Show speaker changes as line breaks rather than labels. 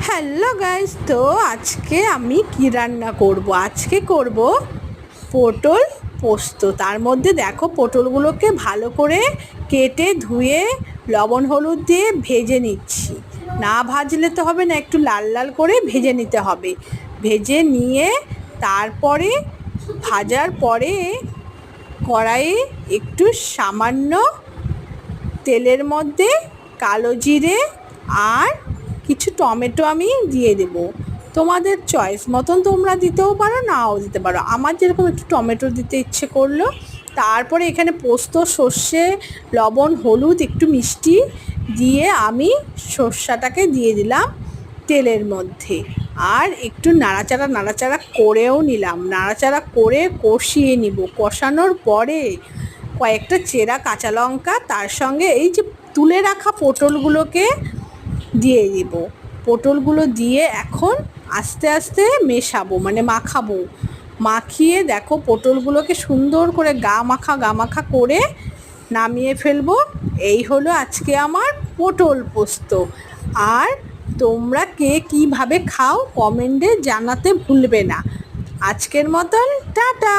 Hello guys, তো আজকে আমি কি রান্না করব? আজকে করব পটল পোস্ত। তার মধ্যে দেখো, পটলগুলোকে ভালো করে কেটে ধুয়ে লবণ হলুদ দিয়ে ভেজে নিচ্ছি। না ভাজলে তো হবে না, একটু লাল লাল করে ভেজে নিতে হবে। ভেজে নিয়ে তারপরে ভাজার পরে কড়াইয়ে একটু সামান্য তেলের মধ্যে কালো জিরে আর কিছু টমেটো আমি দিয়ে দেব। তোমাদের চয়েস মতন তোমরা দিতেও পারো, নাও দিতে পারো। আমার যেরকম একটু টমেটো দিতে ইচ্ছে করলো। তারপরে এখানে পোস্ত, সর্ষে, লবণ, হলুদ, একটু মিষ্টি দিয়ে আমি সর্ষাটাকে দিয়ে দিলাম তেলের মধ্যে। আর একটু নাড়াচাড়া করেও নিলাম। নাড়াচাড়া করে কষিয়ে নিব। কষানোর পরে কয়েকটা চেরা কাঁচা লঙ্কা, তার সঙ্গে এই যে তুলে রাখা পটলগুলোকে দিয়ে দিব। পটলগুলো দিয়ে এখন আস্তে আস্তে মেশাবো, মানে মাখাবো। মাখিয়ে দেখো পটলগুলোকে সুন্দর করে গা মাখা করে নামিয়ে ফেলবো। এই হলো আজকে আমার পটল পোস্ত। আর তোমরা কে কীভাবে খাও কমেন্টে জানাতে ভুলবে না। আজকের মতন টাটা।